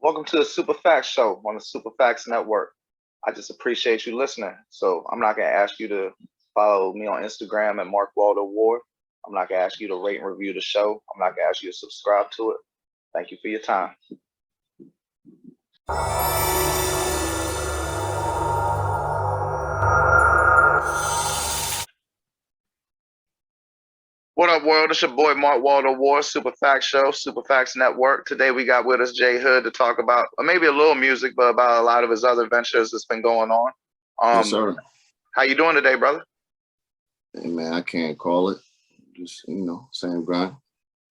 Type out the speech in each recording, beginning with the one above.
Welcome to the Super Facts Show on the Super Facts Network. I just appreciate you listening. So I'm not gonna ask you to follow me on Instagram at Mark Waldo Ward. I'm not gonna ask you to rate and review the show. I'm not gonna ask you to subscribe to it. Thank you for your time. What up, world? It's your boy Mark Waldo Ward, Super Facts Show, Super Facts Network. Today we got with us Jay Hood to talk about maybe a little music, but about a lot of his other ventures that's been going on. Yes, sir. How you doing today, brother? Hey, man, I can't call it. Just, same grind.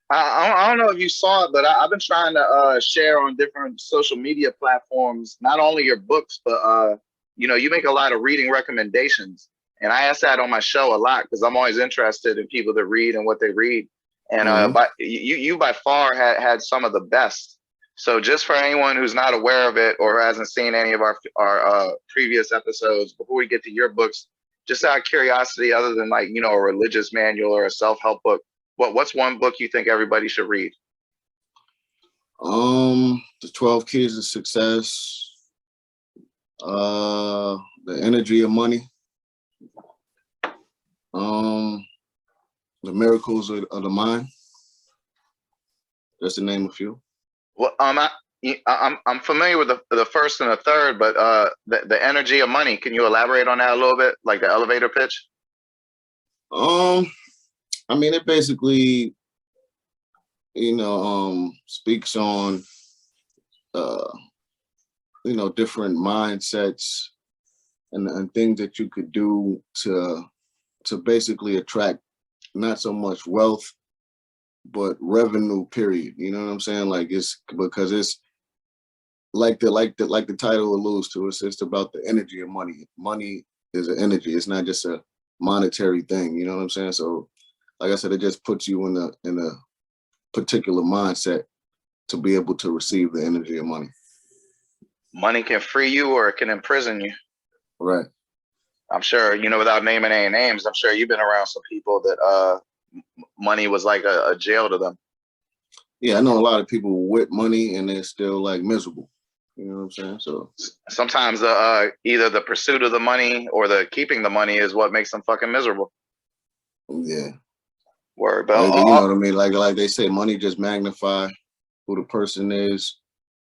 I don't know if you saw it, but I've been trying to share on different social media platforms, not only your books, but you make a lot of reading recommendations. And I ask that on my show a lot because I'm always interested in people that read and what they read. And but you by far had some of the best. So just for anyone who's not aware of it or hasn't seen any of our previous episodes, before we get to your books, just out of curiosity, other than like a religious manual or a self-help book, what's one book you think everybody should read? The 12 Keys to Success, The Energy of Money, The Miracles of the Mind. Just to name a few. Well, I'm familiar with the first and the third, but the Energy of Money. Can you elaborate on that a little bit, like the elevator pitch? I mean, it basically, speaks on, different mindsets and things that you could do to basically attract not so much wealth, but revenue, period. You know what I'm saying? Like it's because it's like the title alludes to, it's just about the energy of money. Money is an energy. It's not just a monetary thing. You know what I'm saying? So like I said, it just puts you in a particular mindset to be able to receive the energy of money. Money can free you or it can imprison you. Right. I'm sure, without naming any names, I'm sure you've been around some people that money was like a jail to them. Yeah, I know a lot of people with money and they're still like miserable. You know what I'm saying? So sometimes either the pursuit of the money or the keeping the money is what makes them fucking miserable. Yeah. Word. But you know what I mean? Like they say, money just magnify who the person is.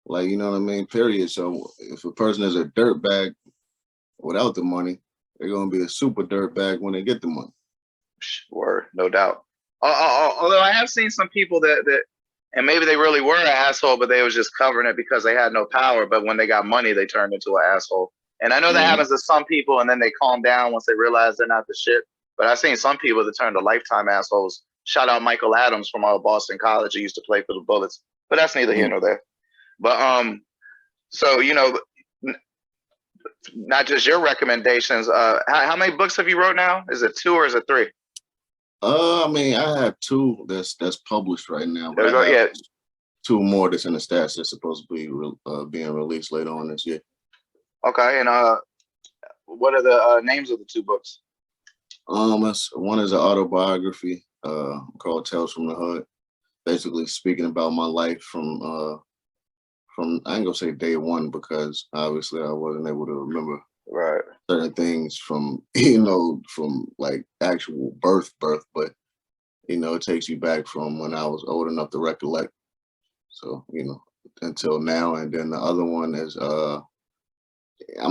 Like, you know what I mean? Period. So if a person is a dirtbag without the money, they're gonna be a super dirtbag when they get the money. Word, no doubt. Although I have seen some people that and maybe they really were an asshole, but they was just covering it because they had no power. But when they got money, they turned into an asshole. And I know that happens to some people, and then they calm down once they realize they're not the shit. But I've seen some people that turn to lifetime assholes. Shout out Michael Adams from Boston College. He used to play for the Bullets. But that's neither here nor there. But so not just your recommendations. How many books have you wrote now? Is it 2 or is it 3? I mean, I have 2 that's published right now. But I have 2 more that's in the stats that's supposed to be being released later on this year. Okay, and what are the names of the 2 books? One is an autobiography called Tales from the Hood, basically speaking about my life from I ain't gonna say day one because obviously I wasn't able to remember certain things from from like actual birth, but it takes you back from when I was old enough to recollect. So until now, and then the other one is I'm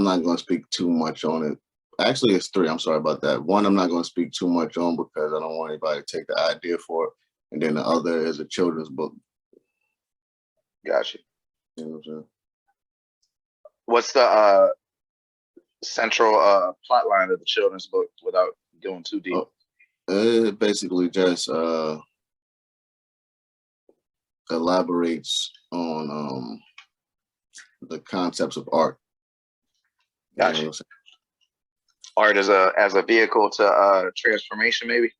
not gonna speak too much on it. Actually, it's 3. I'm sorry about that. One I'm not gonna speak too much on because I don't want anybody to take the idea for it. And then the other is a children's book. Gotcha. You know what I'm saying? What's the central plot line of the children's book without going too deep? It basically just elaborates on the concepts of art. Gotcha. Art as a vehicle to transformation, maybe?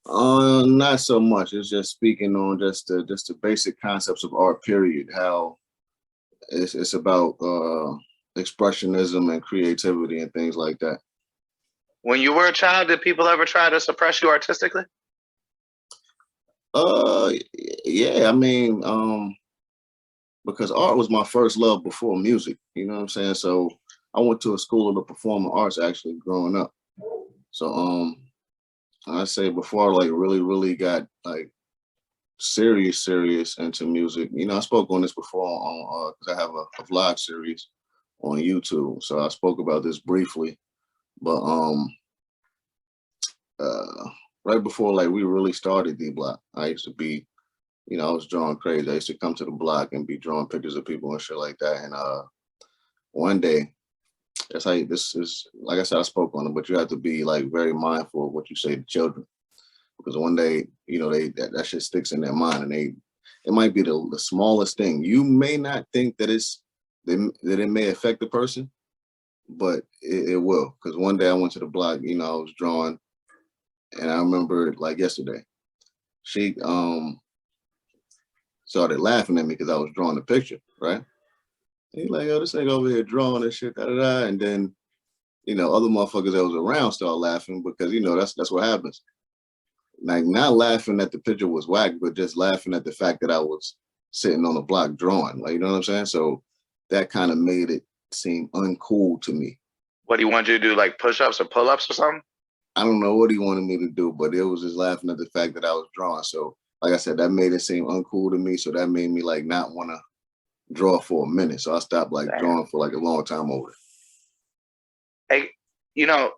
Not so much. It's just speaking on just the basic concepts of art, period. How it's about expressionism and creativity and things like that. When you were a child, did people ever try to suppress you artistically? Yeah, I mean, because art was my first love before music. You know what I'm saying? So I went to a school of the performing arts actually growing up. So I say before I like really got like serious into music. You know, I spoke on this before on because I have a vlog series on YouTube. So I spoke about this briefly, but uh right before like we really started D Block, I used to be, you know, I was drawing crazy. I used to come to the block and be drawing pictures of people and shit like that. And one day, that's how this is, like I said, I spoke on it, but you have to be like very mindful of what you say to children, because one day, you know, that shit sticks in their mind, and it might be the smallest thing. You may not think that that it may affect the person, but it will. Because one day I went to the block, you know, I was drawing, and I remember it like yesterday. She started laughing at me because I was drawing the picture, right? And he like, yo, this nigga over here drawing and shit, da da da. And then, you know, other motherfuckers that was around start laughing because, you know, that's what happens. Like, not laughing that the picture was whack, but just laughing at the fact that I was sitting on the block drawing. Like, you know what I'm saying? So that kind of made it seem uncool to me. What, he wanted you to do, like push-ups or pull-ups or something? I don't know what he wanted me to do, but it was just laughing at the fact that I was drawing. So like I said, that made it seem uncool to me. So that made me like not want to draw for a minute. So I stopped like Damn. drawing for like a long time over it. Hey, you know,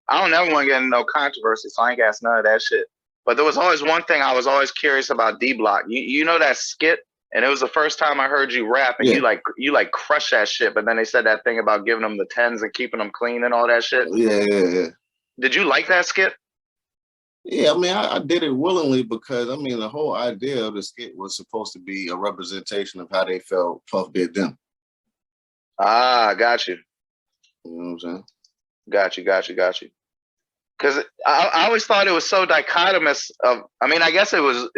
I don't ever want to get into no controversy, so I ain't got none of that shit. But there was always one thing I was always curious about D Block. You know that skit, and it was the first time I heard you rap, and Yeah. you like crush that shit. But then they said that thing about giving them the tens and keeping them clean and all that shit. Yeah. Did you like that skit? Yeah, I mean, I did it willingly because, I mean, the whole idea of the skit was supposed to be a representation of how they felt Puff did them. Ah, got you. You know what I'm saying? Got you. Because I always thought it was so dichotomous. I mean, I guess it was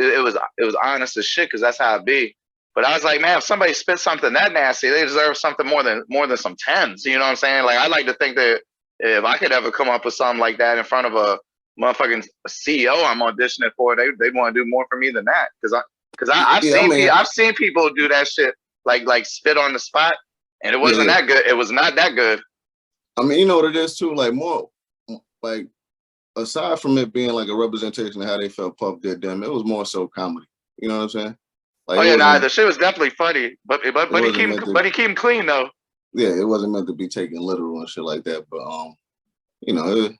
honest as shit because that's how it be. But I was like, man, if somebody spits something that nasty, they deserve something more than some tens. You know what I'm saying? Like, I like to think that if I could ever come up with something like that in front of a motherfucking CEO I'm auditioning for, they'd want to do more for me than that. I've seen people do that shit, like spit on the spot, and it wasn't that good. It was not that good. I mean, you know what it is too. Like, more like, aside from it being like a representation of how they felt Puff did them, it was more so comedy. You know what I'm saying? Like, oh yeah, nah, the shit was definitely funny, but he keep him clean though. Yeah, it wasn't meant to be taken literal and shit like that. But you know,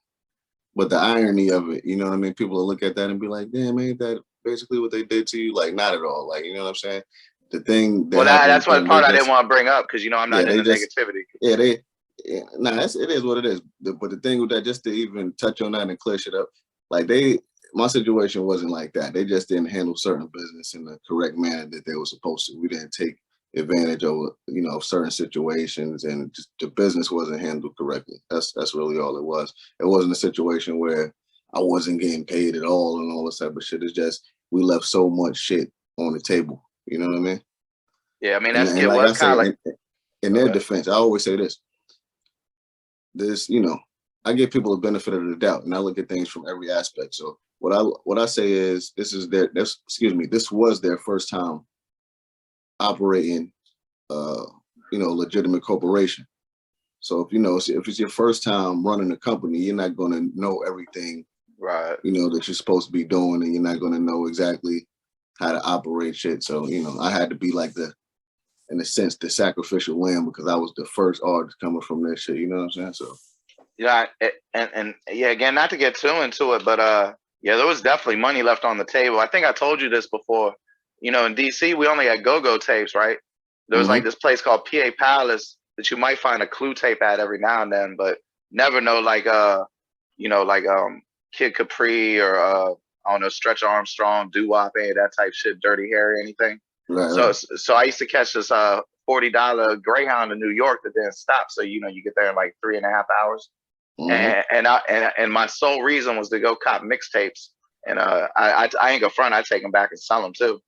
but the irony of it, you know what I mean? People will look at that and be like, damn, ain't that basically what they did to you? Like, not at all. Like, you know what I'm saying? The thing that that's one part I didn't want to bring up because, you know, I'm not into negativity. Yeah, it is what it is. But the thing with that, just to even touch on that and clear shit up, like, my situation wasn't like that. They just didn't handle certain business in the correct manner that they were supposed to. We didn't take advantage of, you know, certain situations, and just the business wasn't handled correctly. That's really all it was. It wasn't a situation where I wasn't getting paid at all and all this type of shit. It's just we left so much shit on the table. You know what I mean? Yeah, I mean, that skit was kind of like, in their defense, I always say this, you know, I give people the benefit of the doubt, and I look at things from every aspect. So what I say is, this was their first time operating, you know, legitimate corporation. So if it's your first time running a company, you're not going to know everything, right? You know, that you're supposed to be doing, and you're not going to know exactly how to operate shit. So, you know, I had to be like in a sense, the sacrificial lamb, because I was the first artist coming from that shit. You know what I'm saying? So yeah, and yeah, again, not to get too into it, but yeah, there was definitely money left on the table. I think I told you this before. You know, in DC, we only had go-go tapes, right? There was like this place called PA Palace that you might find a Clue tape at every now and then, but never know like you know, like Kid Capri or I don't know, Stretch Armstrong, Doo Wop, that type shit, Dirty Harry, anything. right. So I used to catch this $40 Greyhound in New York that didn't stop. So, you know, you get there in like 3.5 hours. And my sole reason was to go cop mixtapes. And I ain't gonna front, I take them back and sell them too.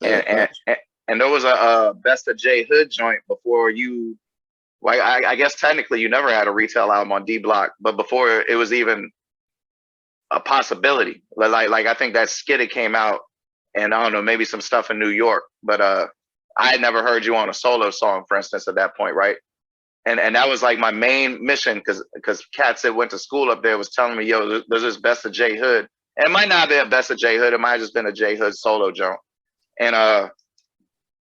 And there was a Best of J Hood joint before you. Well, I guess technically you never had a retail album on D Block, but before it was even a possibility. Like I think that skit came out, and I don't know, maybe some stuff in New York, but I had never heard you on a solo song, for instance, at that point, right? And that was like my main mission because cats that went to school up there was telling me, yo, there's this Best of J Hood. And it might not be a Best of J Hood, it might have just been a J Hood solo joint. And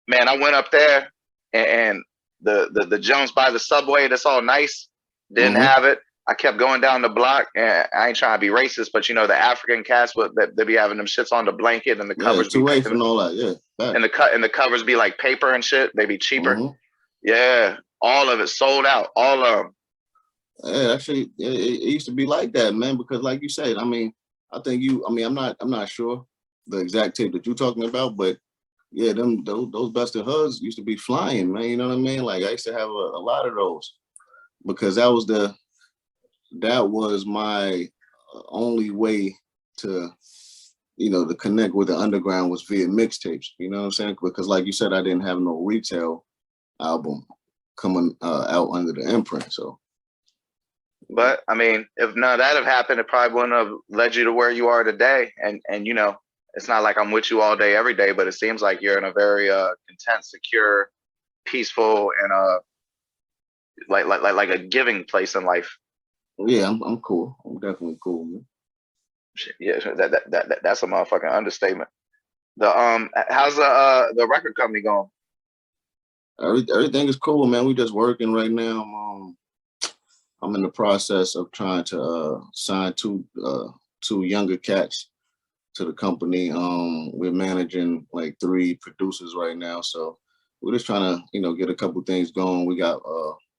man, I went up there and the Jones by the subway that's all nice didn't have it. I kept going down the block, and I ain't trying to be racist, but you know the African cats would they be having them shits on the blanket and the covers be 2/8 and all that, and the covers be like paper and shit. They be cheaper. Yeah, all of it sold out. All of them. Yeah, actually, it used to be like that, man. Because, like you said, I mean, I think you. I mean, I'm not sure the exact tape that you're talking about, but yeah, those busted hoods used to be flying, man. You know what I mean? Like I used to have a lot of those because that was my only way to, to connect with the underground was via mixtapes. You know what I'm saying? Because, like you said, I didn't have no retail album coming out under the imprint, so. But I mean, if none of that had happened, it probably wouldn't have led you to where you are today. And you know, it's not like I'm with you all day, every day, but it seems like you're in a very content, secure, peaceful, and like a giving place in life. Yeah, I'm cool. I'm definitely cool, man. Yeah, that's a motherfucking understatement. How's the record company going? Everything is cool, man. We just working right now. I'm in the process of trying to sign two younger cats to the company. We're managing like 3 producers right now, so we're just trying to get a couple things going. We got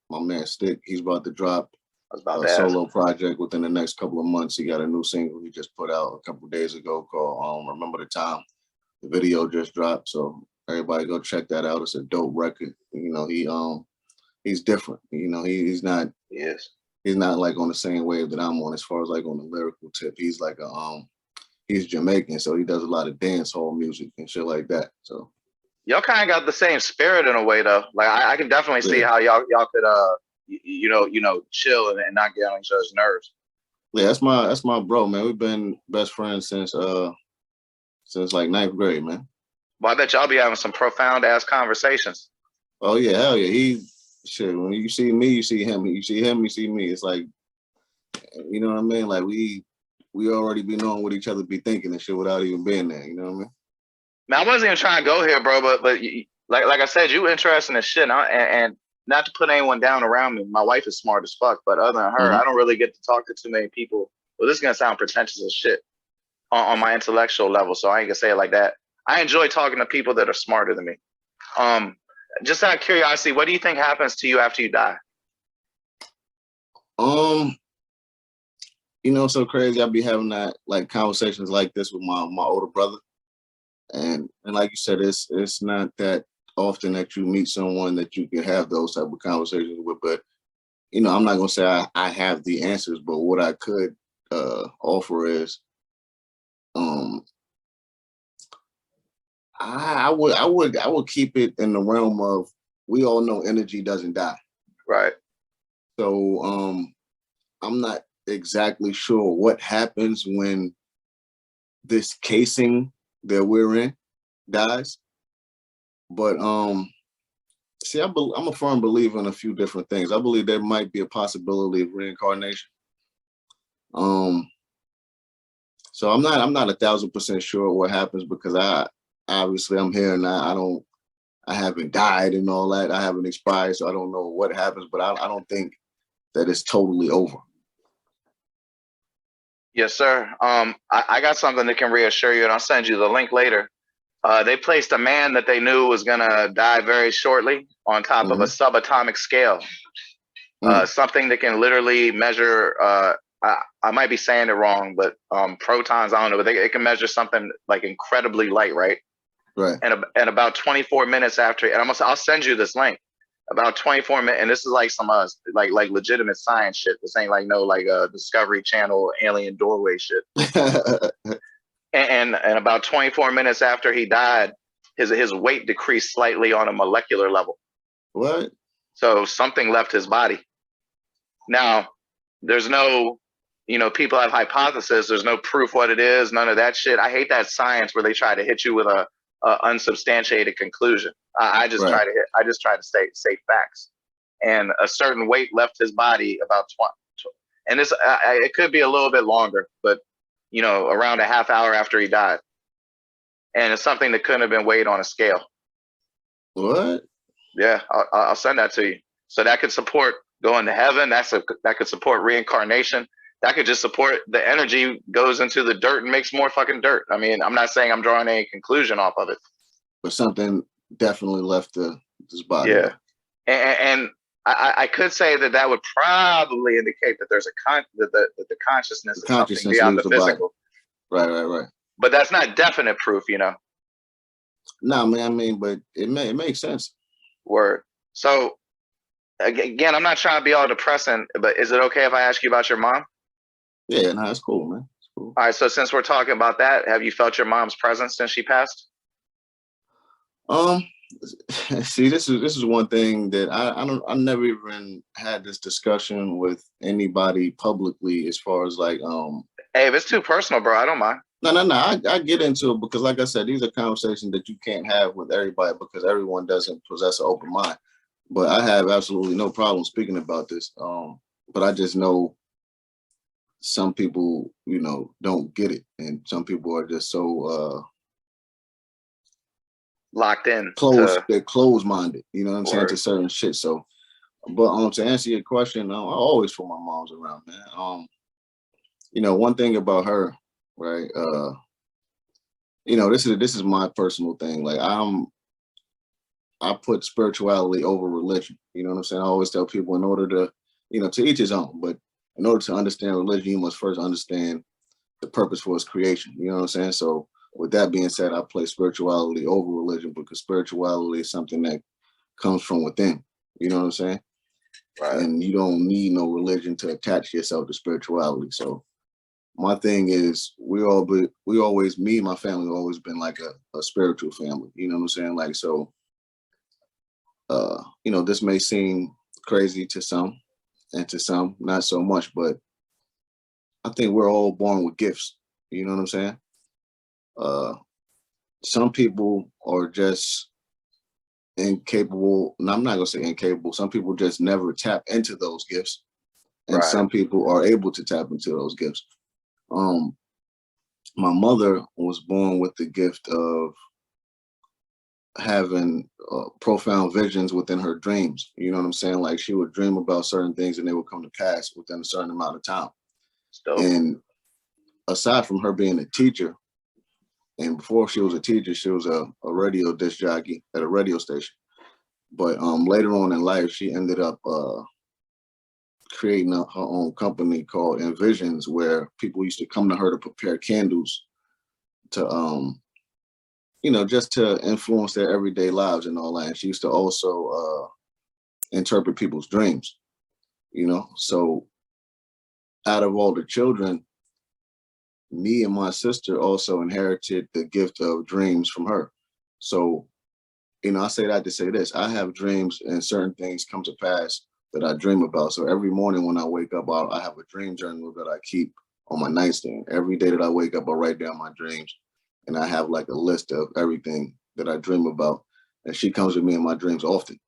my man Stick. He's about to drop a solo project within the next couple of months. He got a new single he just put out a couple days ago called "Remember the Time." The video just dropped, so everybody go check that out. It's a dope record. He's different. He's not. Yes. He's not like on the same wave that I'm on as far as like on the lyrical tip. He's like he's Jamaican, so he does a lot of dance hall music and shit like that. So y'all kind of got the same spirit in a way, though. Like I can definitely see how y'all could chill and not get on each other's nerves. Yeah, that's my bro, man. We've been best friends since like 9th grade, man. Well, I bet y'all be having some profound ass conversations. Oh yeah, hell yeah. Shit, when you see me, you see him. You see him, you see me. It's like, you know what I mean? Like we already be knowing what each other be thinking and shit without even being there. You know what I mean? Man, I wasn't even trying to go here, bro. But like I said, you interesting as shit. And not to put anyone down around me. My wife is smart as fuck, but other than her, I don't really get to talk to too many people. Well, this is gonna sound pretentious as shit on my intellectual level, so I ain't gonna say it like that. I enjoy talking to people that are smarter than me. Just out of curiosity, what do you think happens to you after you die? So crazy. I'll be having that like conversations like this with my older brother, and like you said, it's not that often that you meet someone that you can have those type of conversations with. But I'm not gonna say I have the answers, but what I could offer is, I would keep it in the realm of, we all know energy doesn't die. Right. So I'm not exactly sure what happens when this casing that we're in dies. But see, I'm a firm believer in a few different things. I believe there might be a possibility of reincarnation. So I'm not 1,000% sure what happens, because I'm here and I haven't died and all that. I haven't expired, so I don't know what happens, but I don't think that it's totally over. Yes, sir. I got something that can reassure you, and I'll send you the link later. They placed a man that they knew was gonna die very shortly on top of a subatomic scale. Something that can literally measure, I might be saying it wrong, but protons, I don't know, but it can measure something like incredibly light, right? Right. And about 24 minutes after, and I'll send you this link. About 24 minutes, and this is like some like legitimate science shit. This ain't like Discovery Channel alien doorway shit. and about 24 minutes after he died, his weight decreased slightly on a molecular level. What? So something left his body. Now, there's no, people have hypotheses. There's no proof what it is. None of that shit. I hate that science where they try to hit you with a unsubstantiated conclusion. Right. I just try to say facts. And a certain weight left his body about 20, and this it could be a little bit longer, but around a half hour after he died, and it's something that couldn't have been weighed on a scale. What? Yeah, I'll send that to you. So that could support going to heaven. That could support reincarnation. That could just support the energy goes into the dirt and makes more fucking dirt. I mean, I'm not saying I'm drawing any conclusion off of it. But something definitely left this body. Yeah, and I could say that would probably indicate that there's that the consciousness The is something consciousness beyond leaves the the body. physical. Right. But that's not definite proof, Nah, man. I mean, but it makes sense. Word. So again, I'm not trying to be all depressing, but is it okay if I ask you about your mom? Yeah, nah, it's cool, man. It's cool. All right. So since we're talking about that, have you felt your mom's presence since she passed? See, this is one thing that I never even had this discussion with anybody publicly as far as like Hey, if it's too personal, bro, I don't mind. no. I get into it because like I said, these are conversations that you can't have with everybody because everyone doesn't possess an open mind. But I have absolutely no problem speaking about this. But I just know some people, don't get it. And some people are just so Locked in close, to they're closed minded, you know what I'm saying, to word. certain shit. So but to answer your question, I always put my mom's around, man. One thing about her, right? This is my personal thing. Like I put spirituality over religion. You know what I'm saying? I always tell people in order to, to each his own, but in order to understand religion, you must first understand the purpose for its creation. You know what I'm saying? So with that being said, I place spirituality over religion because spirituality is something that comes from within. You know what I'm saying? Right. And you don't need no religion to attach yourself to spirituality. So my thing is me and my family always been like a spiritual family. You know what I'm saying? Like, so this may seem crazy to some and to some not so much, but I think we're all born with gifts. You know what I'm saying? Some people are just incapable, and I'm not gonna say incapable, some people just never tap into those gifts. And Right. some people are able to tap into those gifts. My mother was born with the gift of having profound visions within her dreams. You know what I'm saying? Like she would dream about certain things and they would come to pass within a certain amount of time. And aside from her being a teacher, and before she was a teacher, she was a radio disc jockey at a radio station. But later on in life, she ended up creating her own company called Envisions, where people used to come to her to prepare candles to just to influence their everyday lives and all that. And she used to also interpret people's dreams, So out of all the children, me and my sister also inherited the gift of dreams from her. So, I say that to say this, I have dreams and certain things come to pass that I dream about. So every morning when I wake up, I have a dream journal that I keep on my nightstand. Every day that I wake up, I write down my dreams. And I have like a list of everything that I dream about. And she comes with me in my dreams often.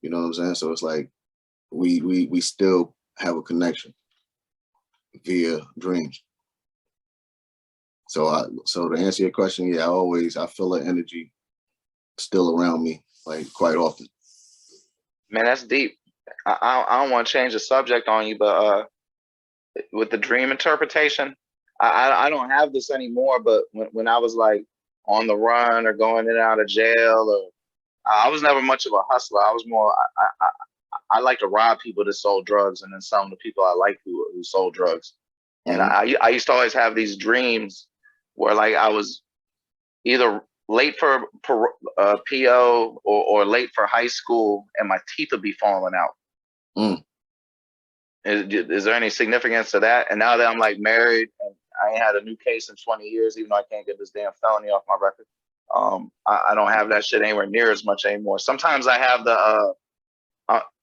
You know what I'm saying? So it's like we still have a connection via dreams. So to answer your question, yeah, I feel the energy still around me, like quite often. Man, that's deep. I don't want to change the subject on you, but with the dream interpretation, I don't have this anymore. But when I was like on the run or going in and out of jail, or I was never much of a hustler. I was more I like to rob people that sold drugs, and then some of the people I like who sold drugs. And I used to always have these dreams where like I was either late for PO or late for high school, and my teeth would be falling out. Mm. Is there any significance to that? And now that I'm like married and I ain't had a new case in 20 years, even though I can't get this damn felony off my record, I don't have that shit anywhere near as much anymore. Sometimes I have the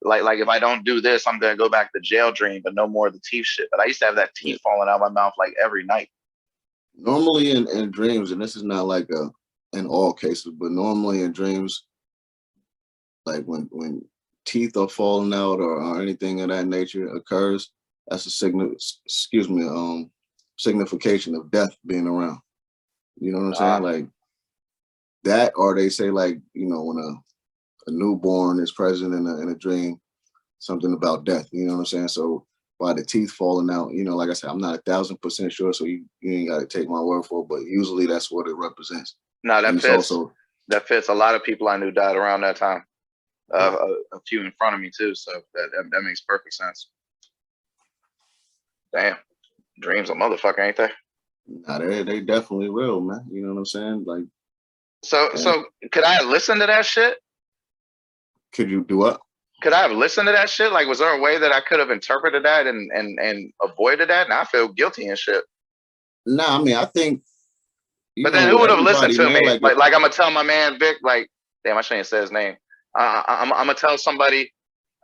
like if I don't do this, I'm gonna go back to jail dream, but no more of the teeth shit. But I used to have that teeth falling out of my mouth like every night. Normally in dreams, and this is not like in all cases, but normally in dreams, like when teeth are falling out or anything of that nature occurs, that's a signification of death being around. You know what I'm saying? Ah, Like that, or they say like, when a newborn is present in a dream, something about death. You know what I'm saying? So by the teeth falling out, like I said, I'm not 1,000% sure, so you ain't got to take my word for it, but usually that's what it represents. no, And that it's fits. also That fits. A lot of people I knew died around that time. right. A few in front of me too, so that makes perfect sense. Damn, dreams a motherfucker, ain't they? Nah, they definitely real, man. You know what I'm saying? Like, and So could I have listened to that shit? could you do what? Could I have listened to that shit? Like, was there a way that I could have interpreted that and avoided that? And I feel guilty and shit. Nah, I mean, I think But then who would have listened everybody, to man. me? Like, Like I'm gonna tell my man Vic, like, damn, I shouldn't say his name. I'm gonna tell somebody.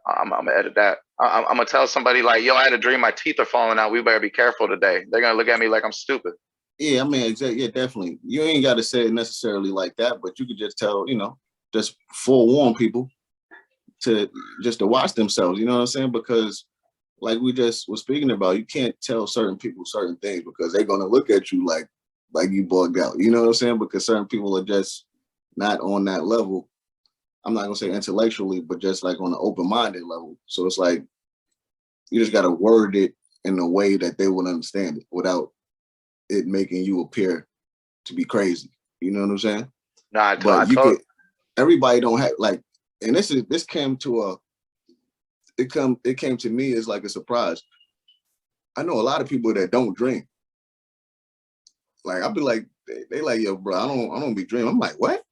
I'm gonna edit that. I'm gonna tell somebody like, yo, I had a dream, my teeth are falling out. We better be careful today. They're gonna look at me like I'm stupid. yeah, I mean, exactly. Yeah, definitely. You ain't got to say it necessarily like that, but you could just tell, just forewarn people to watch themselves. You know what I'm saying? Because like we just was speaking about, you can't tell certain people certain things because they're gonna look at you like you bugged out. You know what I'm saying? Because certain people are just not on that level. I'm not gonna say intellectually, but just like on an open-minded level. So it's like you just gotta word it in a way that they would understand it without it making you appear to be crazy. You know what I'm saying? No, But I you told. could everybody don't have like, and this came to it came to me as like a surprise. I know a lot of people that don't dream. Like I'll be like, they like, yo, bro, I don't be dreaming. I'm like, what?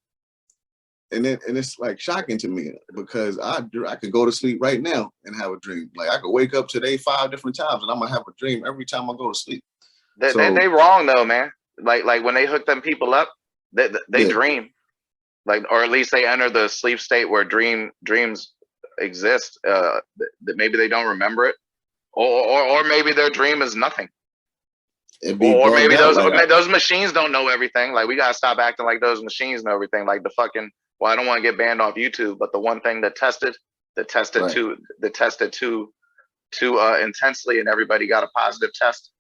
And it's like shocking to me because I could go to sleep right now and have a dream. Like I could wake up today 5 different times and I'm gonna have a dream every time I go to sleep. They So wrong though, man. Like when they hook them people up, they yeah, dream. Like, or at least they enter the sleep state where dreams exist. That maybe they don't remember it, or maybe their dream is nothing. it be Or bugged maybe out. Like those machines don't know everything. Like we gotta stop acting like those machines know everything. Like the fucking, well, I don't want to get banned off YouTube, but the one thing right, that tested too intensely, and everybody got a positive test.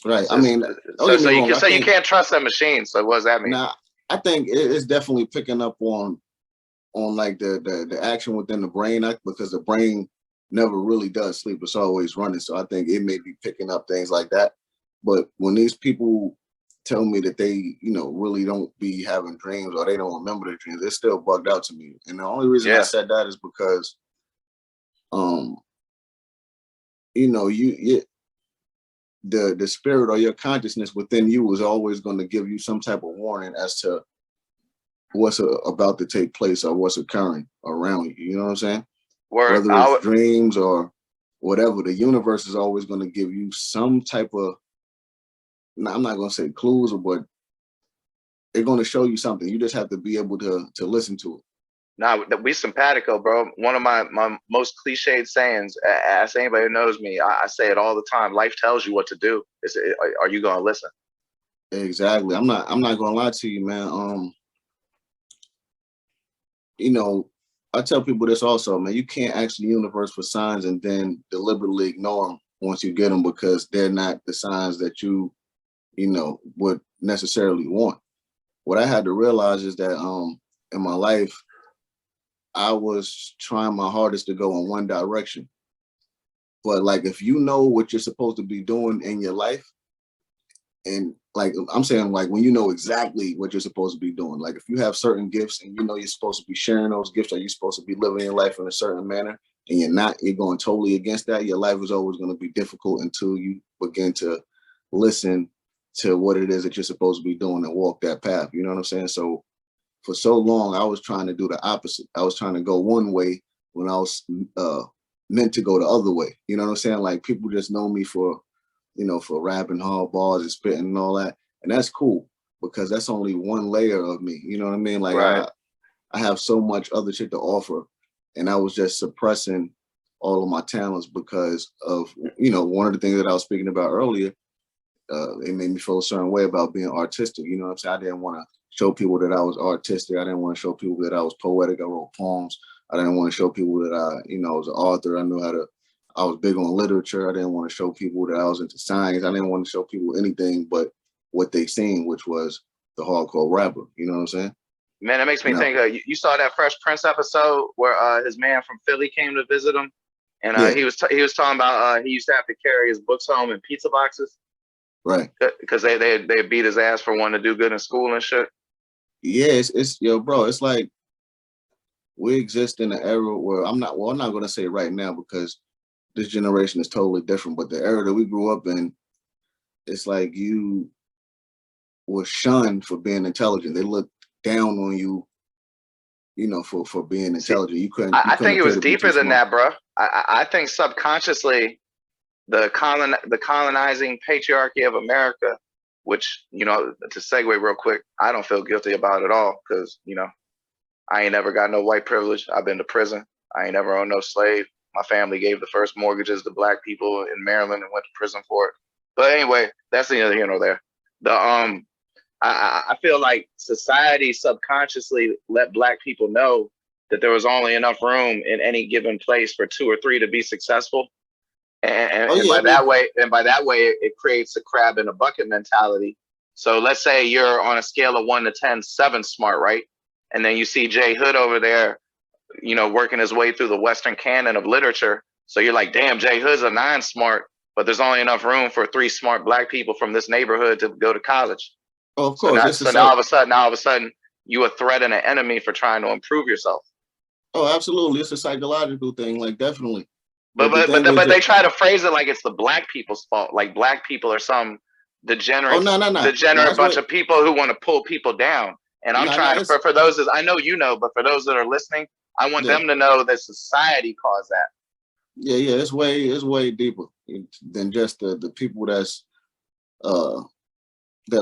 right. I So, mean, don't get me you wrong. can I say you think can't trust that machine. So what does that mean? now I think it's definitely picking up on like the action within the brain because the brain never really does sleep. It's always running. So I think it may be picking up things like that. But when these people tell me that they, really don't be having dreams or they don't remember their dreams, it's still bugged out to me. And the only reason I Yeah, said that is because, um, you the spirit or your consciousness within you is always going to give you some type of warning as to what's about to take place or what's occurring around you. You know what I'm saying? word. Whether it's dreams or whatever, the universe is always going to give you some type of, I'm not going to say clues, but they're going to show you something. You just have to be able to listen to it. Nah, we simpatico, bro. One of my most cliched sayings. Ask anybody who knows me. I say it all the time. Life tells you what to do. Are you gonna listen? Exactly. I'm not going to lie to you, man. You know, I tell people this also, man. You can't ask the universe for signs and then deliberately ignore them once you get them because they're not the signs that would necessarily want. What I had to realize is that in my life, I was trying my hardest to go in one direction. But like if you know what you're supposed to be doing in your life, and like I'm saying, like when you know exactly what you're supposed to be doing, like if you have certain gifts and you know you're supposed to be sharing those gifts, or you're supposed to be living your life in a certain manner, and you're not, you're going totally against that, your life is always going to be difficult until you begin to listen to what it is that you're supposed to be doing and walk that path. You know what I'm saying? So for so long, I was trying to do the opposite. I was trying to go one way when I was meant to go the other way. You know what I'm saying? Like people just know me for rapping hard bars and spitting and all that. And that's cool because that's only one layer of me. You know what I mean? Like Right. I have so much other shit to offer. And I was just suppressing all of my talents because of, one of the things that I was speaking about earlier. It made me feel a certain way about being artistic. You know what I'm saying? I didn't want to show people that I was artistic. I didn't want to show people that I was poetic. I wrote poems. I didn't want to show people that I, was an author. I was big on literature. I didn't want to show people that I was into science. I didn't want to show people anything but what they seen, which was the hardcore rapper. You know what I'm saying? Man, that makes me think. You saw that Fresh Prince episode where his man from Philly came to visit him, and he was talking about he used to have to carry his books home in pizza boxes, right? Because they beat his ass for wanting to do good in school and shit. Yeah, it's yo, bro. It's like we exist in an era where I'm not going to say right now because this generation is totally different. But the era that we grew up in, it's like you were shunned for being intelligent. They looked down on you, for being intelligent. You couldn't. I think it was deeper than that, bro. I think subconsciously, the colonizing patriarchy of America, which, to segue real quick, I don't feel guilty about at all because, I ain't never got no white privilege. I've been to prison. I ain't never owned no slave. My family gave the first mortgages to black people in Maryland and went to prison for it. But anyway, that's neither here nor there. I feel like society subconsciously let black people know that there was only enough room in any given place for 2 or 3 to be successful. And by that way, it creates a crab in a bucket mentality. So let's say you're on a scale of 1 to 10, 7 smart, right? And then you see Jay Hood over there, working his way through the Western canon of literature. So you're like, damn, Jay Hood's a 9 smart, but there's only enough room for 3 smart black people from this neighborhood to go to college. Oh, of course. So now all of a sudden, you a threat and an enemy for trying to improve yourself. Oh, absolutely. It's a psychological thing, like definitely. But they try to phrase it like it's the black people's fault. Like black people are some degenerate, degenerate bunch of people who want to pull people down. And I'm trying to, for those, I know but for those that are listening, I want them to know that society caused that. Yeah, it's way deeper than just the people that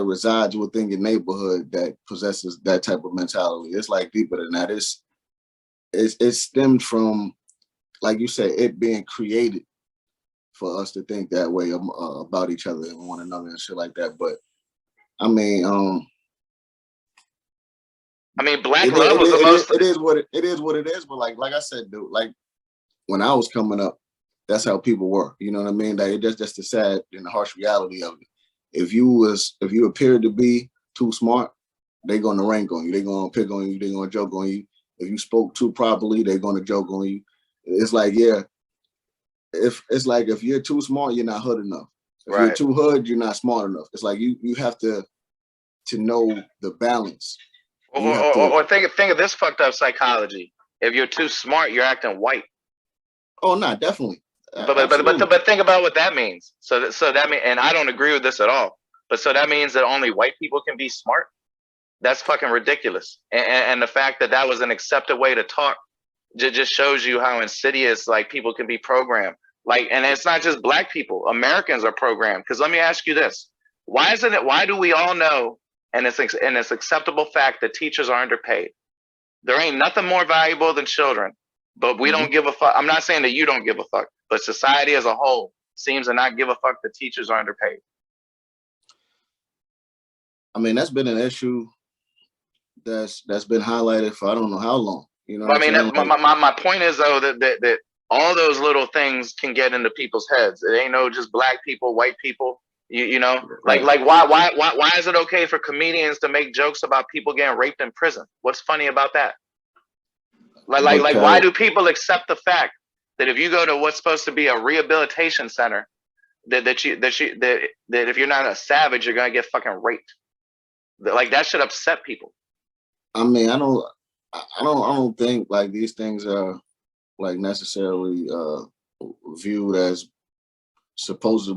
resides within your neighborhood that possesses that type of mentality. It's like deeper than that. It stemmed from, like you said, it being created for us to think that way about each other and one another and shit like that. But I mean, black love was the most. It is what it is. But like I said, dude, like when I was coming up, that's how people were. You know what I mean? Like that's just the sad and the harsh reality of it. If you appeared to be too smart, they're gonna rank on you. They're gonna pick on you. They're gonna joke on you. If you spoke too properly, they're gonna joke on you. It's like, if you're too smart, you're not hood enough. If you're too hood, you're not smart enough. It's like you have to know the balance. Or think of this fucked up psychology. If you're too smart, you're acting white. Oh, no, definitely. But think about what that means. So that means, and I don't agree with this at all. But so that means that only white people can be smart. That's fucking ridiculous. And the fact that was an accepted way to talk just shows you how insidious like people can be programmed. Like, and it's not just black people. Americans are programmed. Because let me ask you this: why do we all know, and it's acceptable fact that teachers are underpaid? There ain't nothing more valuable than children, but we don't give a fuck. I'm not saying that you don't give a fuck, but society as a whole seems to not give a fuck that teachers are underpaid. I mean, that's been an issue that's been highlighted for I don't know how long. You know, my point is though that all those little things can get into people's heads. It ain't no just black people, white people. You know, like why is it okay for comedians to make jokes about people getting raped in prison? What's funny about that? Like why do people accept the fact that if you go to what's supposed to be a rehabilitation center, that if you're not a savage, you're gonna get fucking raped? Like that should upset people. I mean, I don't think like these things are like necessarily viewed as supposed to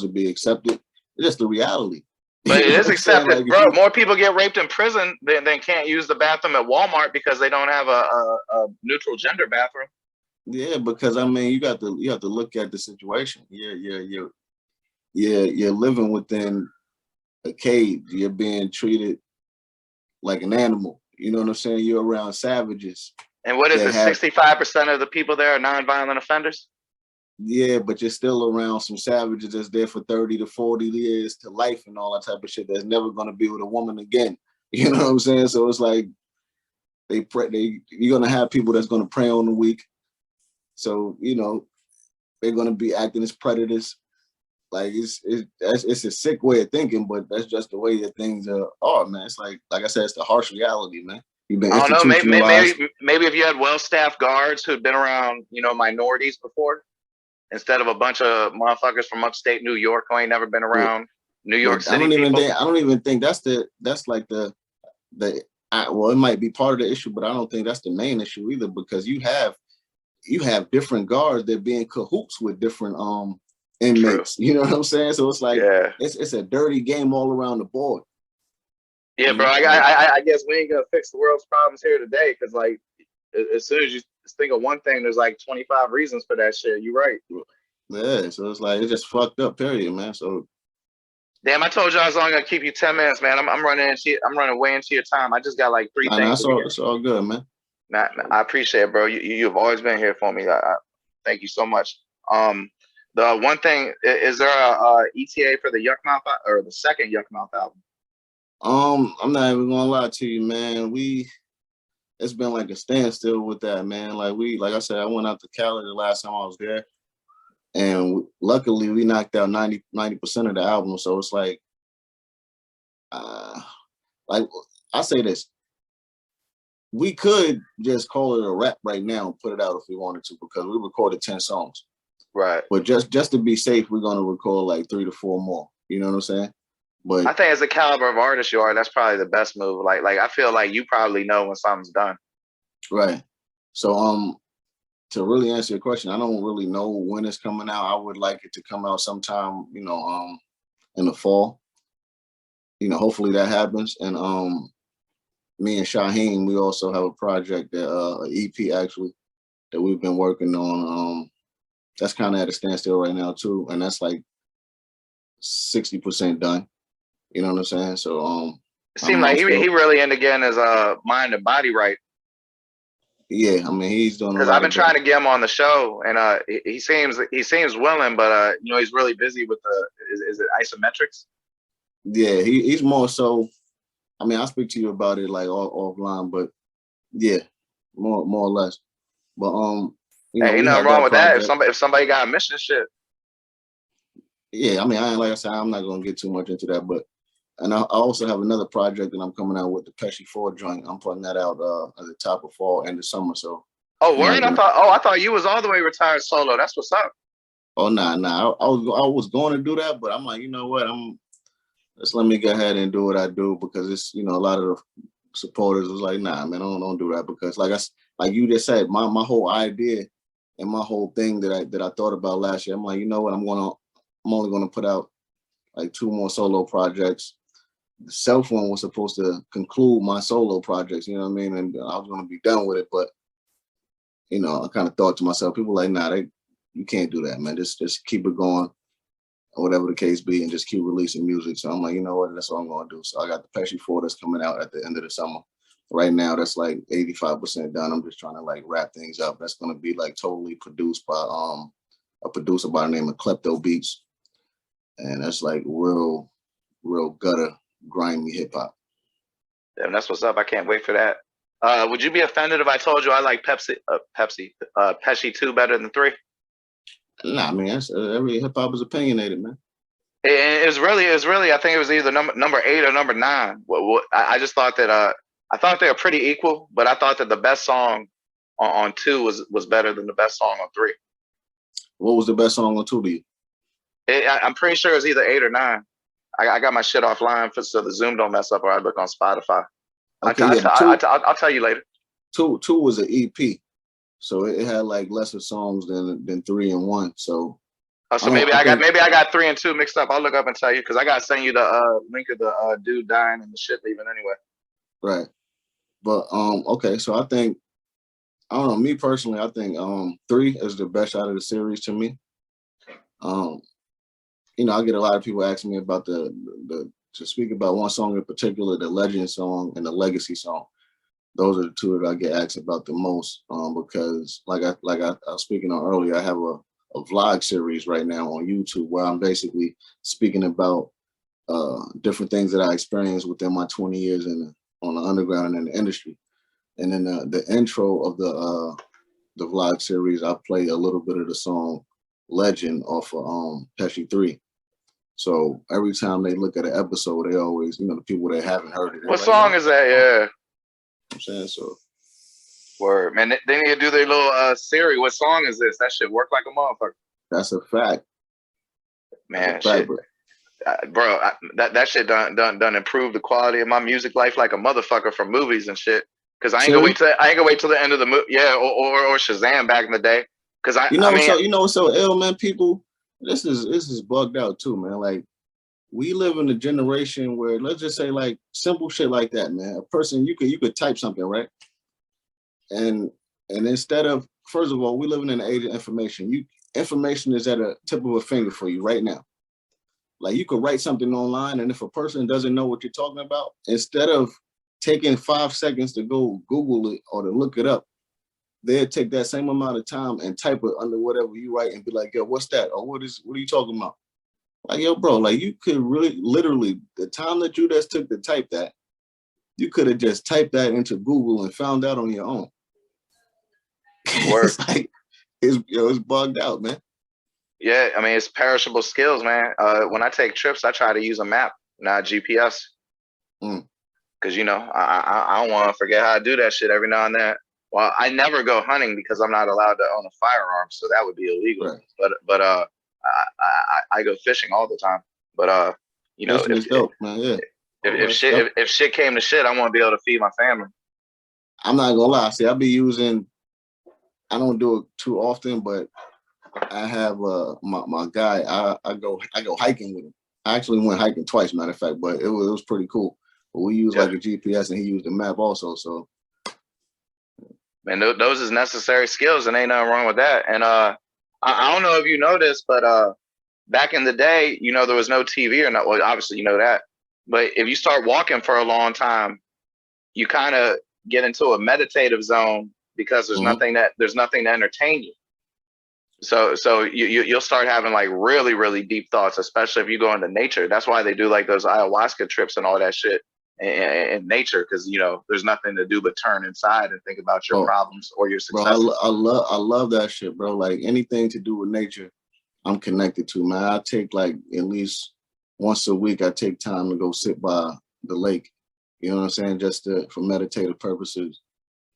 be accepted. It's just the reality. But it is accepted, like, bro. More people get raped in prison than can't use the bathroom at Walmart because they don't have a neutral gender bathroom. Yeah, because I mean, you have to look at the situation. You're living within a cage. You're being treated like an animal. You know what I'm saying? You're around savages. And what is it? 65% of the people there are nonviolent offenders? Yeah, but you're still around some savages that's there for 30 to 40 years to life and all that type of shit that's never going to be with a woman again. You know what I'm saying? So it's like you're gonna have people that's gonna prey on the weak. So they're gonna be acting as predators. Like it's a sick way of thinking, but that's just the way that things are, man. It's like I said, it's the harsh reality, man. You've been I don't know. institutionalized. Maybe if you had well-staffed guards who'd been around, minorities before, instead of a bunch of motherfuckers from upstate New York who ain't never been But, around New York but I City don't even people. think that's like well, it might be part of the issue, but I don't think that's the main issue either, because you have different guards that be in cahoots with different inmates. True. You know what I'm saying? So it's like Yeah. it's a dirty game all around the board. Yeah, bro. I guess we ain't gonna fix the world's problems here today, because like as soon as you think of one thing, there's like 25 reasons for that shit. You're right. Yeah, so it's like it's just fucked up, period, man. So damn, I told you I was only gonna keep you 10 minutes, man. I'm running way into your time. I just got like three things. It's all good, man. Matt, I appreciate it, bro. You've always been here for me. I thank you so much. The one thing, is there a ETA for the Yuck Mouth or the second Yuck Mouth album? I'm not even gonna lie to you, man. It's been like a standstill with that, man. Like I said, I went out to Cali the last time I was there, and luckily we knocked out 90% of the album. So it's like I say this, we could just call it a wrap right now and put it out if we wanted to, because we recorded 10 songs. Right. But just to be safe, we're gonna record like 3 to 4 more. You know what I'm saying? But I think as the caliber of artist you are, that's probably the best move. Like I feel like you probably know when something's done. Right. So to really answer your question, I don't really know when it's coming out. I would like it to come out sometime, in the fall. Hopefully that happens. And me and Shaheem, we also have a project that an EP actually that we've been working on. That's kind of at a standstill right now too, and that's like 60% done. You know what I'm saying? So it seemed like he really into getting his mind and body right. Yeah, I mean he's doing. Because I've been trying to get him on the show, and he seems willing, but he's really busy with is it isometrics? Yeah, he's more so. I mean, I'll speak to you about it like offline, but yeah, more or less. But hey, ain't nothing wrong with that. If somebody got a mission, shit. Yeah, I mean, like I said, I'm not gonna get too much into that, but and I also have another project that I'm coming out with, the Pesci 4 joint. I'm putting that out at the top of fall, end of summer. So word? I thought you was all the way retired solo. That's what's up. Oh nah. I was going to do that, but I'm like, you know what? Just let me go ahead and do what I do, because it's a lot of the supporters was like, nah, man, don't do that, because like you just said, my whole idea and my whole thing that I thought about last year, I'm like, you know what? I'm only gonna put out like 2 more solo projects. The self one was supposed to conclude my solo projects, you know what I mean? And I was gonna be done with it, but I kind of thought to myself, people like, nah, you can't do that, man. Just keep it going, or whatever the case be, and just keep releasing music. So I'm like, you know what? That's what I'm gonna do. So I got the Pesci 4 that's coming out at the end of the summer. Right now, that's like 85% done. I'm just trying to like wrap things up. That's gonna be like totally produced by a producer by the name of Klepto Beats, and that's like real gutter, grimy hip hop. Damn, that's what's up. I can't wait for that. Would you be offended if I told you I like Pesci 2 better than 3? Nah, man, every hip hop is opinionated, man. It was really. I think it was either number 8 or number 9. I just thought that I thought they were pretty equal, but I thought that the best song on 2 was better than the best song on 3. What was the best song on 2 I'm pretty sure it was either 8 or 9. I got my shit offline so the Zoom don't mess up, or I look on Spotify. Okay, I'll tell you later. 2 was an EP, so it had like lesser songs than 3 and 1. So maybe I got 3 and 2 mixed up. I'll look up and tell you, because I gotta send you the link of the dude dying and the shit leaving anyway. Right, but okay. So I think, I don't know. Me personally, I think 3 is the best out of the series to me. I get a lot of people asking me about to speak about one song in particular, the Legend song and the Legacy song. Those are the 2 that I get asked about the most, because like I was speaking on earlier, I have a vlog series right now on YouTube where I'm basically speaking about different things that I experienced within my 20 years in on the underground and in the industry. And then the intro of the vlog series, I play a little bit of the song Legend off of Pesci 3. So every time they look at an episode, they always, the people that haven't heard it. What song is that? Yeah. I'm saying so. Word, man. They need to do their little Siri. What song is this? That shit work like a motherfucker. That's a fact. Man, shit. Bro, that shit done improve the quality of my music life like a motherfucker from movies and shit. Cause I ain't gonna wait till the end of the movie. Yeah, or Shazam back in the day. Cause what's so ill, man. People, this is bugged out too, man. Like, we live in a generation where, let's just say, like, simple shit like that, man. A person, you could type something, right? And instead of, first of all, we live in an age of information. Information is at a tip of a finger for you right now. Like, you could write something online, and if a person doesn't know what you're talking about, instead of taking 5 seconds to go Google it or to look it up, they'll take that same amount of time and type it under whatever you write and be like, yo, what's that? Or what are you talking about? Like, yo, bro, like, you could really, literally, the time that you just took to type that, you could have just typed that into Google and found out on your own. It's like, it's bugged out, man. Yeah, I mean, it's perishable skills, man. When I take trips, I try to use a map, not GPS. Because, I don't want to forget how to do that shit every now and then. Well, I never go hunting because I'm not allowed to own a firearm, so that would be illegal. Right. But I go fishing all the time. But if shit came to shit, I want to be able to feed my family. I'm not gonna lie. See, I don't do it too often, but I have my guy. I go hiking with him. I actually went hiking twice, matter of fact, but it was pretty cool. But we use like a GPS, and he used a map also. So, man, those is necessary skills, and ain't nothing wrong with that. And I don't know if you know this, but back in the day, there was no TV or not. Well, obviously you know that. But if you start walking for a long time, you kind of get into a meditative zone because there's nothing to entertain you. So you'll start having like really, really deep thoughts, especially if you go into nature. That's why they do like those ayahuasca trips and all that shit in nature, because there's nothing to do but turn inside and think about your problems or your successes. Bro, I love that shit, bro. Like, anything to do with nature, I'm connected to, man. I take like at least once a week, I take time to go sit by the lake. You know what I'm saying? Just for meditative purposes.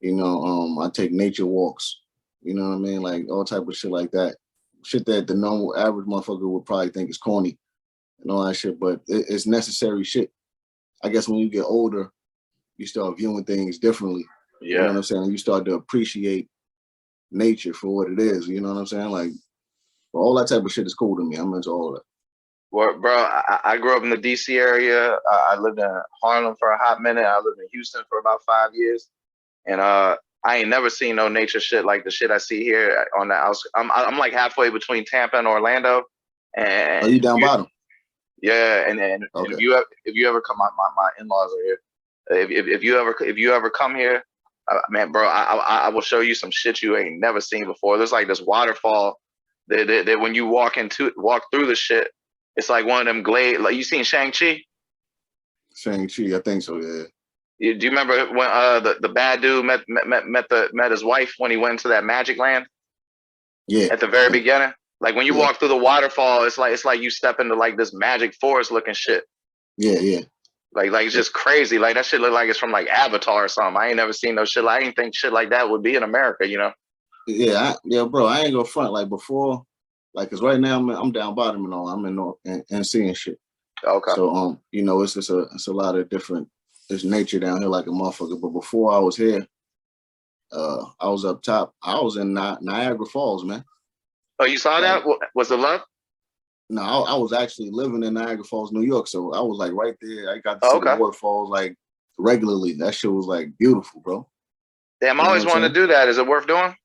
I take nature walks. You know what I mean? Like, all type of shit like that. Shit that the normal average motherfucker would probably think is corny and all that shit, but it's necessary shit. I guess when you get older, you start viewing things differently. Yeah. You know what I'm saying? You start to appreciate nature for what it is. You know what I'm saying? Like, all that type of shit is cool to me. I'm into all that. Well, bro, I grew up in the DC area. I lived in Harlem for a hot minute. I lived in Houston for about 5 years. And I ain't never seen no nature shit like the shit I see here on the outskirts. I'm like halfway between Tampa and Orlando. And are you down bottom? Yeah, and okay. if you ever come, my in-laws are here. If you ever come here, man, bro, I will show you some shit you ain't never seen before. There's like this waterfall that when you walk through the shit, it's like one of them glade. Like, you seen Shang-Chi? Shang-Chi, I think so. Yeah. Do you remember when the bad dude met his wife when he went into that magic land? Yeah. At the very beginning. Like, when you walk through the waterfall, it's like you step into like this magic forest looking shit. Yeah. Like it's just crazy. Like, that shit look like it's from like Avatar or something. I ain't never seen no shit. I didn't think shit like that would be in America, Yeah, bro. I ain't gonna front. Like, before, like, cause right now I'm down bottom and all. I'm in North and seeing shit. Okay. So it's just it's a lot of different. There's nature down here like a motherfucker. But before I was here, I was up top. I was in Niagara Falls, man. Oh, you saw that? Was it love? No, I was actually living in Niagara Falls, New York. So I was like right there. I got to see the waterfalls like regularly. That shit was like beautiful, bro. Damn, I always wanted to do that. Is it worth doing?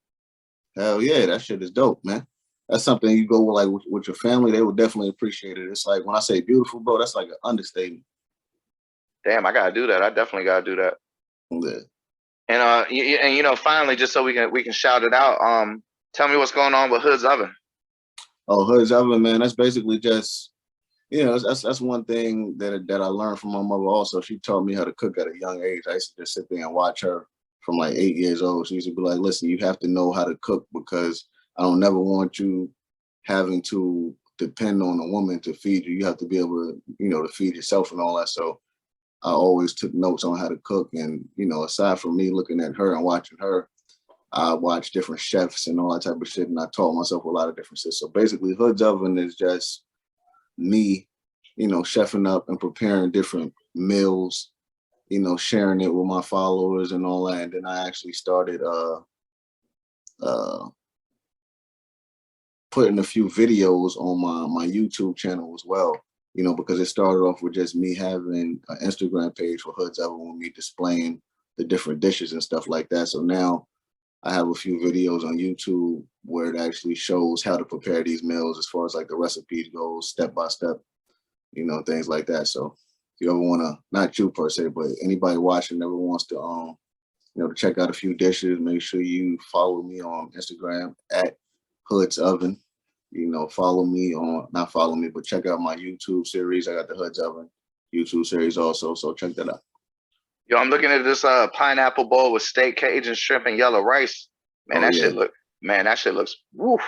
Hell yeah, that shit is dope, man. That's something you go with your family, they would definitely appreciate it. It's like, when I say beautiful, bro, that's like an understatement. Damn, I gotta do that. I definitely gotta do that. Yeah. And finally, just so we can shout it out. Tell me what's going on with Hood's Oven. Oh, Hood's Oven, man. That's basically just you know, that's one thing that I learned from my mother also. She taught me how to cook at a young age. I used to just sit there and watch her from like 8 years old. She used to be like, listen, you have to know how to cook because I don't never want you having to depend on a woman to feed you. You have to be able to, you know, to feed yourself and all that. So I always took notes on how to cook. And, you know, aside from me looking at her and watching her, I watched different chefs and all that type of shit. And I taught myself a lot of different shit. So basically Hood's Oven is just me, you know, chefing up and preparing different meals, you know, sharing it with my followers and all that. And then I actually started uh putting a few videos on my YouTube channel as well, you know, because it started off with just me having an Instagram page for Hood's Oven with me displaying the different dishes and stuff like that. So now I have a few videos on YouTube where it actually shows how to prepare these meals as far as like the recipes goes, step by step, you know, things like that. So if you ever want to, not you per se, but anybody watching ever wants to, you know, to check out a few dishes, make sure you follow me on Instagram at Hood's Oven. You know, follow me on, not follow me, but check out my YouTube series. I got the Hood's Oven YouTube series also, so check that out. Yo, I'm looking at this pineapple bowl with steak, Cajun shrimp, and yellow rice. Man, Oh yeah, that shit looks woof.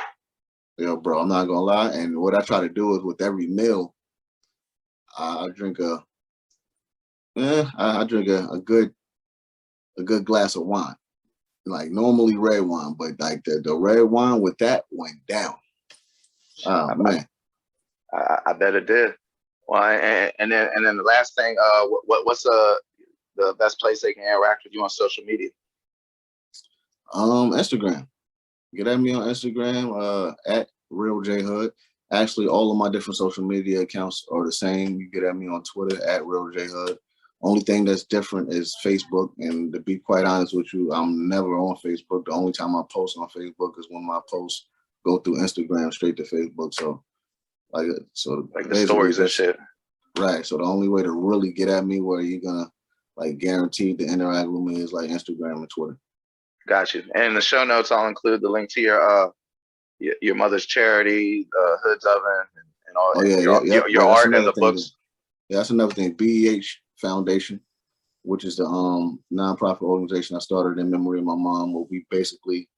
yeah, bro. I'm not gonna lie. And what I try to do is with every meal, I drink I drink a good glass of wine. Like normally red wine, but like the red wine with that went down. Oh I, man. I bet it did. Well, and then the last thing, what's the best place they can interact with you on social media? Instagram. Get at me on Instagram, at Real J Hood. Actually, all of my different social media accounts are the same. You get at me on Twitter at Real J Hood. Only thing that's different is Facebook. And to be quite honest with you, I'm never on Facebook. The only time I post on Facebook is when my posts go through Instagram straight to Facebook. So so Like the basically stories and that's shit. right. So the only way to really get at me where you're gonna like guaranteed to interact with me is like Instagram and Twitter. Got you. And in the show notes, I'll include the link to your mother's charity, Hood's Oven, and all, Oh and yeah, yeah, yep. your Yeah, that's art and another the thing. books. Yeah, that's another thing. BEH Foundation, which is the nonprofit organization I started in memory of my mom, where we basically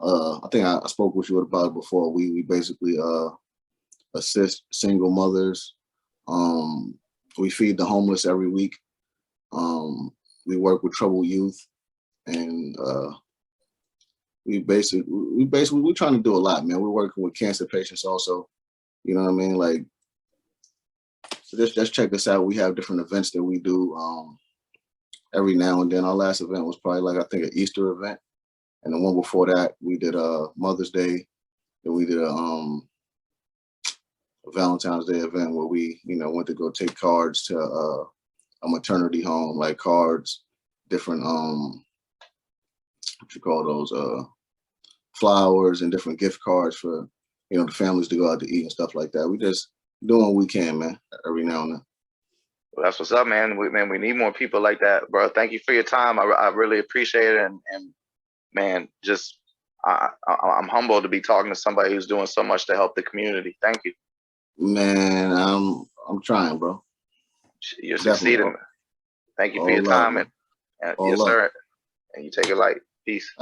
I think I spoke with you about it before. We basically assist single mothers. We feed the homeless every week. We work with troubled youth, and we're trying to do a lot, man. We're working with cancer patients also. You know what I mean? Like, so just check us out. We have different events that we do every now and then. Our last event was probably like I think an Easter event, and the one before that we did Mother's Day. Then we did a Valentine's Day event where we, you know, went to go take cards to a maternity home, like cards, different what you call those flowers and different gift cards for, you know, the families to go out to eat and stuff like that. We just doing what we can, man, every now and then. Well, that's what's up, man. We need more people like that, bro. Thank you for your time. I really appreciate it, and man, just I'm humbled to be talking to somebody who's doing so much to help the community. Thank you. Man, I'm trying, bro. You're Definitely. succeeding. Thank you for All your love, time, man. and All yes, love. sir. And you take it light. Peace.